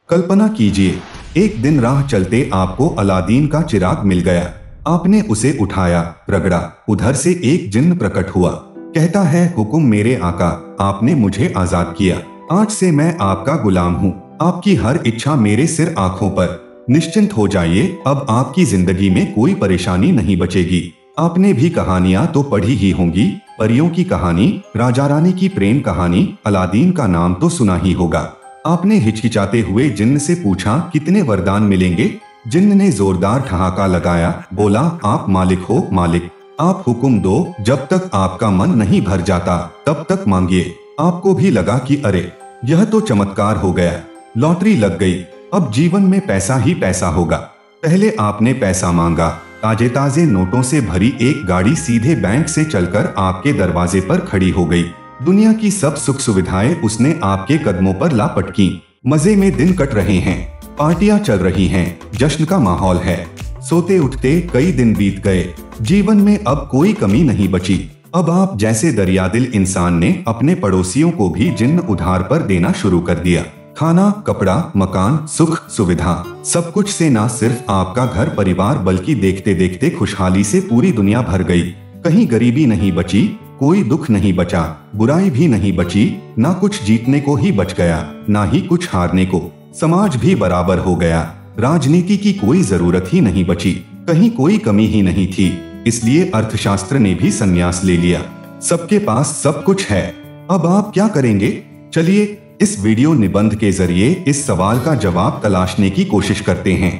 कल्पना कीजिए, एक दिन राह चलते आपको अलादीन का चिराग मिल गया। आपने उसे उठाया, रगड़ा। उधर से एक जिन्न प्रकट हुआ। कहता है, हुक्म मेरे आका, आपने मुझे आजाद किया। आज से मैं आपका गुलाम हूँ। आपकी हर इच्छा मेरे सिर आंखों पर। निश्चिंत हो जाइए, अब आपकी जिंदगी में कोई परेशानी नहीं बचेगी। आपने भी कहानियां तो पढ़ी ही होंगी, परियों की कहानी, राजा रानी की प्रेम कहानी, अलादीन का नाम तो सुना ही होगा। आपने हिचकिचाते हुए जिन्न से पूछा, कितने वरदान मिलेंगे? जिन्न ने जोरदार ठहाका लगाया, बोला, आप मालिक हो मालिक। आप हुक्म दो, जब तक आपका मन नहीं भर जाता तब तक मांगिए। आपको भी लगा कि अरे, यह तो चमत्कार हो गया, लॉटरी लग गई, अब जीवन में पैसा ही पैसा होगा। पहले आपने पैसा मांगा, ताजे ताजे नोटों से भरी एक गाड़ी सीधे बैंक से चलकर आपके दरवाजे पर खड़ी हो गई। दुनिया की सब सुख सुविधाएं उसने आपके कदमों पर ला पटकी। मजे में दिन कट रहे हैं, पार्टियां चल रही हैं, जश्न का माहौल है। सोते उठते कई दिन बीत गए, जीवन में अब कोई कमी नहीं बची। अब आप जैसे दरियादिल इंसान ने अपने पड़ोसियों को भी जिन्न उधार पर देना शुरू कर दिया। खाना, कपड़ा, मकान, सुख सुविधा, सब कुछ से ना सिर्फ आपका घर परिवार बल्कि देखते देखते खुशहाली से पूरी दुनिया भर गई। कहीं गरीबी नहीं बची, कोई दुख नहीं बचा, बुराई भी नहीं बची, ना कुछ जीतने को ही बच गया, ना ही कुछ हारने को। समाज भी बराबर हो गया, राजनीति की कोई जरूरत ही नहीं बची, कहीं कोई कमी ही नहीं थी। इसलिए अर्थशास्त्र ने भी संन्यास ले लिया। सबके पास सब कुछ है, अब आप क्या करेंगे? चलिए इस वीडियो निबंध के जरिए इस सवाल का जवाब तलाशने की कोशिश करते हैं।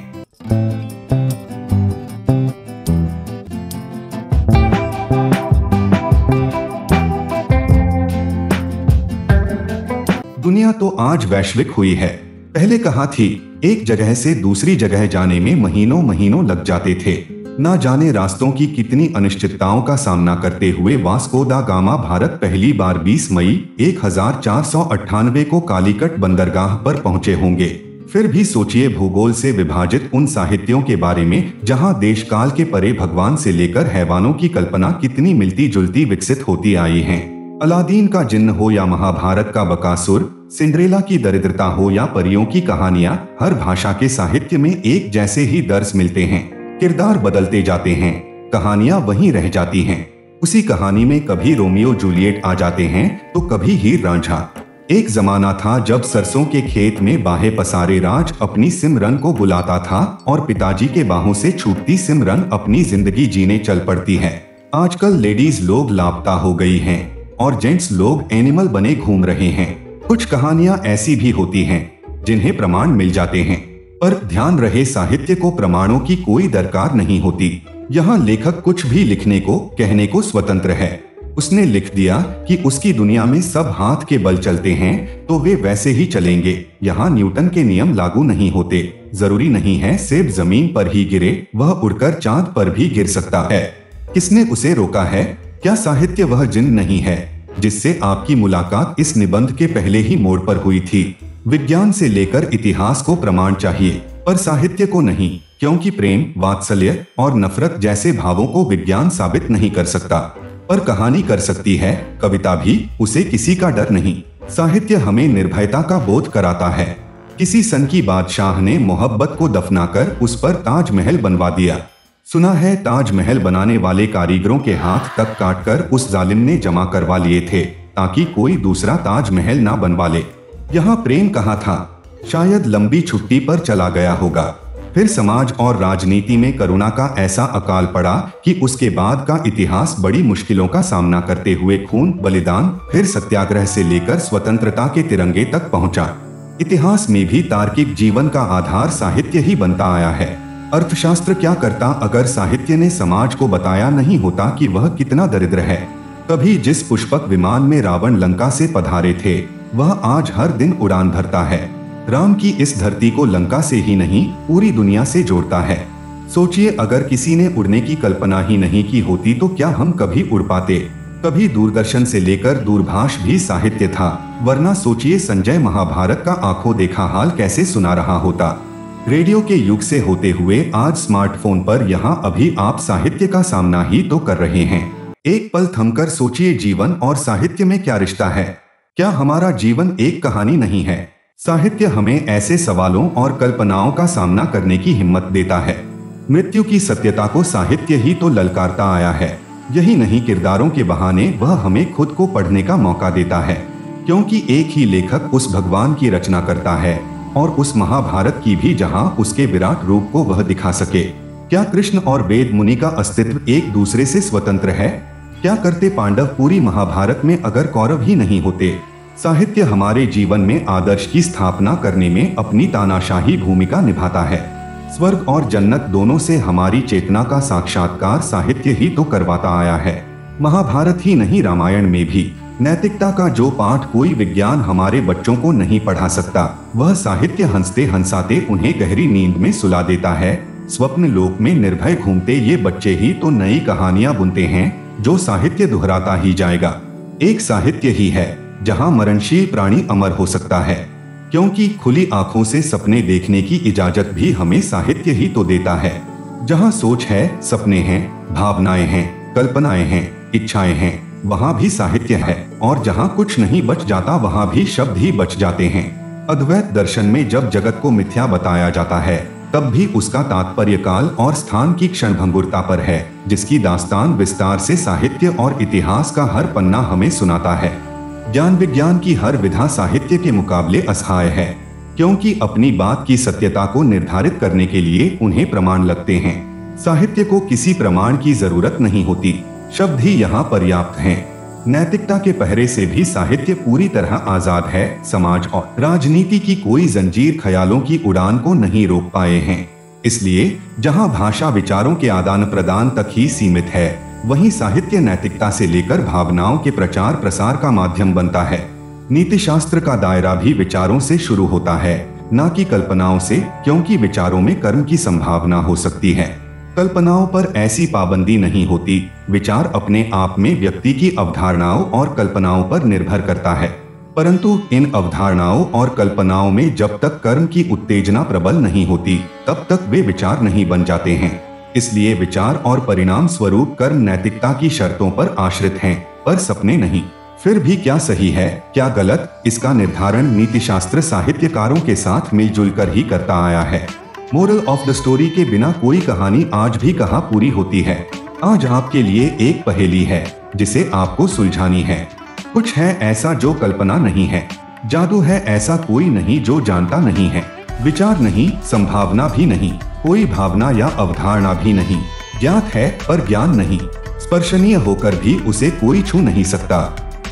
दुनिया तो आज वैश्विक हुई है। पहले कहा थी, एक जगह से दूसरी जगह जाने में महीनों महीनों लग जाते थे। ना जाने रास्तों की कितनी अनिश्चितताओं का सामना करते हुए वास्को दा गामा भारत पहली बार 20 मई 1498 को कालीकट बंदरगाह पर पहुंचे होंगे। फिर भी सोचिए, भूगोल से विभाजित उन साहित्यों के बारे में जहां देश काल के परे भगवान से लेकर हैवानों की कल्पना कितनी मिलती जुलती विकसित होती आई है। अलादीन का जिन्न हो या महाभारत का बकासुर, सिंड्रेला की दरिद्रता हो या परियों की कहानियां, हर भाषा के साहित्य में एक जैसे ही दर्ज मिलते हैं। किरदार बदलते जाते हैं, कहानियां वहीं रह जाती हैं। उसी कहानी में कभी रोमियो जूलियट आ जाते हैं तो कभी हीर रांझा। एक जमाना था जब सरसों के खेत में बाहे पसारे राज अपनी सिमरन को बुलाता था और पिताजी के बाहों से छूटती सिमरन अपनी जिंदगी जीने चल पड़ती है। आजकल लेडीज लोग लापता हो गई हैं और जेंट्स लोग एनिमल बने घूम रहे हैं। कुछ कहानियां ऐसी भी होती हैं जिन्हें प्रमाण मिल जाते हैं, पर ध्यान रहे, साहित्य को प्रमाणों की कोई दरकार नहीं होती। यहाँ लेखक कुछ भी लिखने को, कहने को स्वतंत्र है। उसने लिख दिया कि उसकी दुनिया में सब हाथ के बल चलते हैं तो वे वैसे ही चलेंगे। यहाँ न्यूटन के नियम लागू नहीं होते। जरूरी नहीं है सेब जमीन पर ही गिरे, वह उड़कर चांद पर भी गिर सकता है। किसने उसे रोका है? क्या साहित्य वह जिन्न नहीं है जिससे आपकी मुलाकात इस निबंध के पहले ही मोड़ पर हुई थी? विज्ञान से लेकर इतिहास को प्रमाण चाहिए, पर साहित्य को नहीं, क्योंकि प्रेम, वात्सल्य और नफरत जैसे भावों को विज्ञान साबित नहीं कर सकता, पर कहानी कर सकती है, कविता भी। उसे किसी का डर नहीं। साहित्य हमें निर्भयता का बोध कराता है। किसी सन की बादशाह ने मोहब्बत को दफनाकर उस पर ताजमहल बनवा दिया। सुना है ताजमहल बनाने वाले कारीगरों के हाथ तक काटकर उस जालिम ने जमा करवा लिए थे ताकि कोई दूसरा ताजमहल ना बनवा ले। यहाँ प्रेम कहाँ था? शायद लंबी छुट्टी पर चला गया होगा। फिर समाज और राजनीति में करुणा का ऐसा अकाल पड़ा कि उसके बाद का इतिहास बड़ी मुश्किलों का सामना करते हुए खून, बलिदान, फिर सत्याग्रह से लेकर स्वतंत्रता के तिरंगे तक पहुंचा। इतिहास में भी तार्किक जीवन का आधार साहित्य ही बनता आया है। अर्थशास्त्र क्या करता अगर साहित्य ने समाज को बताया नहीं होता कि वह कितना दरिद्र है? कभी जिस पुष्पक विमान में रावण लंका से पधारे थे, वह आज हर दिन उड़ान भरता है। राम की इस धरती को लंका से ही नहीं, पूरी दुनिया से जोड़ता है। सोचिए, अगर किसी ने उड़ने की कल्पना ही नहीं की होती तो क्या हम कभी उड़ पाते? कभी दूरदर्शन से लेकर दूरभाष भी साहित्य था, वरना सोचिए संजय महाभारत का आंखों देखा हाल कैसे सुना रहा होता। रेडियो के युग से होते हुए आज स्मार्टफोन पर यहाँ अभी आप साहित्य का सामना ही तो कर रहे हैं। एक पल थमकर सोचिए, जीवन और साहित्य में क्या रिश्ता है? क्या हमारा जीवन एक कहानी नहीं है? साहित्य हमें ऐसे सवालों और कल्पनाओं का सामना करने की हिम्मत देता है। मृत्यु की सत्यता को साहित्य ही तो ललकारता आया है। यही नहीं, किरदारों के बहाने वह हमें खुद को पढ़ने का मौका देता है, क्योंकि एक ही लेखक उस भगवान की रचना करता है और उस महाभारत की भी, जहां उसके विराट रूप को वह दिखा सके। क्या कृष्ण और वेद मुनि का अस्तित्व एक दूसरे से स्वतंत्र है? क्या करते पांडव पूरी महाभारत में अगर कौरव ही नहीं होते? साहित्य हमारे जीवन में आदर्श की स्थापना करने में अपनी तानाशाही भूमिका निभाता है। स्वर्ग और जन्नत दोनों से हमारी चेतना का साक्षात्कार साहित्य ही तो करवाता आया है। महाभारत ही नहीं, रामायण में भी नैतिकता का जो पाठ कोई विज्ञान हमारे बच्चों को नहीं पढ़ा सकता, वह साहित्य हंसते हंसाते उन्हें गहरी नींद में सुला देता है। स्वप्न लोक में निर्भय घूमते ये बच्चे ही तो नई कहानियां बुनते हैं, जो साहित्य दोहराता ही जाएगा। एक साहित्य ही है जहां मरणशील प्राणी अमर हो सकता है, क्योंकि खुली आंखों से सपने देखने की इजाजत भी हमें साहित्य ही तो देता है। जहां सोच है, सपने हैं, भावनाएं हैं, कल्पनाएं हैं, इच्छाएं हैं, वहां भी साहित्य है। और जहां कुछ नहीं बच जाता, वहां भी शब्द ही बच जाते हैं। अद्वैत दर्शन में जब जगत को मिथ्या बताया जाता है, तब भी उसका तात्पर्य काल और स्थान की क्षणभंगुरता पर है, जिसकी दास्तान विस्तार से साहित्य और इतिहास का हर पन्ना हमें सुनाता है। ज्ञान विज्ञान की हर विधा साहित्य के मुकाबले असहाय है, क्योंकि अपनी बात की सत्यता को निर्धारित करने के लिए उन्हें प्रमाण लगते हैं। साहित्य को किसी प्रमाण की जरूरत नहीं होती, शब्द ही यहाँ पर्याप्त हैं। नैतिकता के पहरे से भी साहित्य पूरी तरह आजाद है। समाज और राजनीति की कोई जंजीर ख्यालों की उड़ान को नहीं रोक पाए हैं। इसलिए जहाँ भाषा विचारों के आदान प्रदान तक ही सीमित है, वहीं साहित्य नैतिकता से लेकर भावनाओं के प्रचार प्रसार का माध्यम बनता है। नीति शास्त्र का दायरा भी विचारों से शुरू होता है, न कि कल्पनाओं से, क्योंकि विचारों में कर्म की संभावना हो सकती है। कल्पनाओं पर ऐसी पाबंदी नहीं होती। विचार अपने आप में व्यक्ति की अवधारणाओं और कल्पनाओं पर निर्भर करता है, परंतु इन अवधारणाओं और कल्पनाओं में जब तक कर्म की उत्तेजना प्रबल नहीं होती, तब तक वे विचार नहीं बन जाते हैं। इसलिए विचार और परिणाम स्वरूप कर्म नैतिकता की शर्तों पर आश्रित हैं, पर सपने नहीं। फिर भी क्या सही है, क्या गलत, इसका निर्धारण नीतिशास्त्र साहित्यकारों के साथ मिलजुल कर ही करता आया है। मोरल ऑफ द स्टोरी के बिना कोई कहानी आज भी कहाँ पूरी होती है। आज आपके लिए एक पहेली है जिसे आपको सुलझानी है। कुछ है ऐसा जो कल्पना नहीं है, जादू है ऐसा कोई नहीं जो जानता नहीं है। विचार नहीं, संभावना भी नहीं, कोई भावना या अवधारणा भी नहीं। ज्ञात है पर ज्ञान नहीं, स्पर्शनीय होकर भी उसे कोई छू नहीं सकता।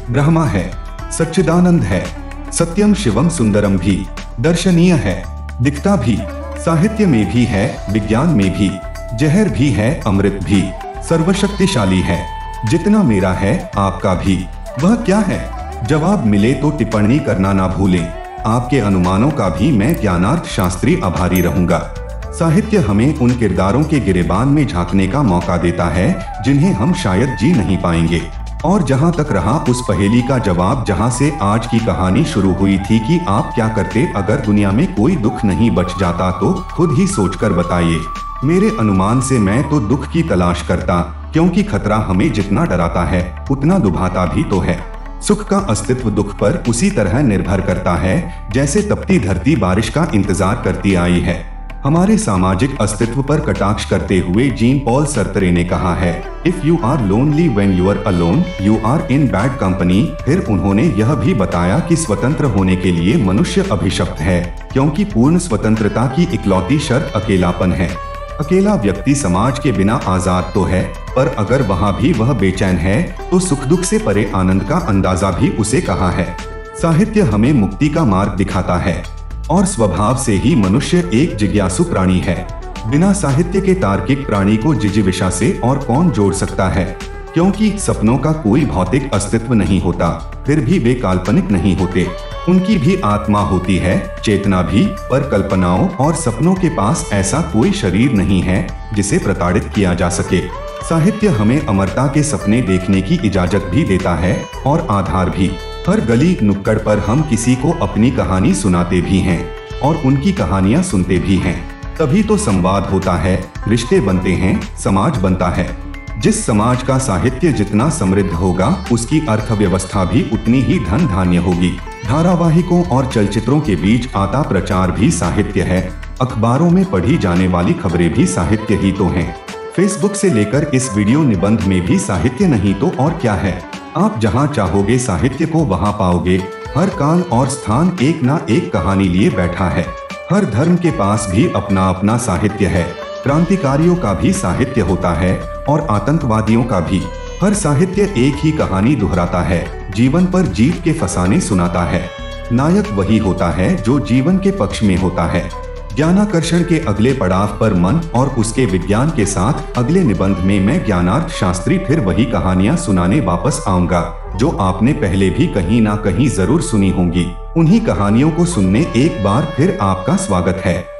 ब्रह्मा है, सच्चिदानंद है, सत्यम शिवम सुंदरम भी, दर्शनीय है, दिखता भी। साहित्य में भी है, विज्ञान में भी, जहर भी है, अमृत भी, सर्वशक्तिशाली है। जितना मेरा है आपका भी। वह क्या है? जवाब मिले तो टिप्पणी करना ना भूलें। आपके अनुमानों का भी मैं ज्ञानार्थ शास्त्री आभारी रहूंगा। साहित्य हमें उन किरदारों के गिरेबान में झांकने का मौका देता है जिन्हें हम शायद जी नहीं पाएंगे। और जहां तक रहा उस पहेली का जवाब जहां से आज की कहानी शुरू हुई थी कि आप क्या करते अगर दुनिया में कोई दुख नहीं बच जाता, तो खुद ही सोचकर बताइए। मेरे अनुमान से मैं तो दुख की तलाश करता, क्योंकि खतरा हमें जितना डराता है उतना लुभाता भी तो है। सुख का अस्तित्व दुख पर उसी तरह निर्भर करता है जैसे तपती धरती बारिश का इंतजार करती आई है। हमारे सामाजिक अस्तित्व पर कटाक्ष करते हुए जीन पॉल सर्तरे ने कहा है, if you are lonely when you are alone, you are in bad company. फिर उन्होंने यह भी बताया कि स्वतंत्र होने के लिए मनुष्य अभिशप्त है, क्योंकि पूर्ण स्वतंत्रता की इकलौती शर्त अकेलापन है। अकेला व्यक्ति समाज के बिना आजाद तो है, पर अगर वहाँ भी वह बेचैन है तो सुख दुख से परे आनंद का अंदाजा भी उसे कहाँ है। साहित्य हमें मुक्ति का मार्ग दिखाता है, और स्वभाव से ही मनुष्य एक जिज्ञासु प्राणी है। बिना साहित्य के तार्किक प्राणी को जिजीविषा से और कौन जोड़ सकता है, क्योंकि सपनों का कोई भौतिक अस्तित्व नहीं होता, फिर भी वे काल्पनिक नहीं होते। उनकी भी आत्मा होती है, चेतना भी, पर कल्पनाओं और सपनों के पास ऐसा कोई शरीर नहीं है जिसे प्रताड़ित किया जा सके। साहित्य हमें अमरता के सपने देखने की इजाजत भी देता है और आधार भी। हर गली नुक्कड़ पर हम किसी को अपनी कहानी सुनाते भी हैं और उनकी कहानियां सुनते भी हैं। तभी तो संवाद होता है, रिश्ते बनते हैं, समाज बनता है। जिस समाज का साहित्य जितना समृद्ध होगा, उसकी अर्थव्यवस्था भी उतनी ही धन धान्य होगी। धारावाहिकों और चलचित्रों के बीच आता प्रचार भी साहित्य है। अखबारों में पढ़ी जाने वाली खबरें भी साहित्य ही तो हैं। फेसबुक से लेकर इस वीडियो निबंध में भी साहित्य नहीं तो और क्या है। आप जहां चाहोगे साहित्य को वहां पाओगे। हर काल और स्थान एक ना एक कहानी लिए बैठा है। हर धर्म के पास भी अपना अपना साहित्य है। क्रांतिकारियों का भी साहित्य होता है और आतंकवादियों का भी। हर साहित्य एक ही कहानी दोहराता है, जीवन पर जीत के फसाने सुनाता है। नायक वही होता है जो जीवन के पक्ष में होता है। ज्ञानाकर्षण के अगले पड़ाव पर मन और उसके विज्ञान के साथ अगले निबंध में मैं ज्ञानार्थ शास्त्री फिर वही कहानियां सुनाने वापस आऊंगा जो आपने पहले भी कहीं ना कहीं जरूर सुनी होंगी। उन्हीं कहानियों को सुनने एक बार फिर आपका स्वागत है।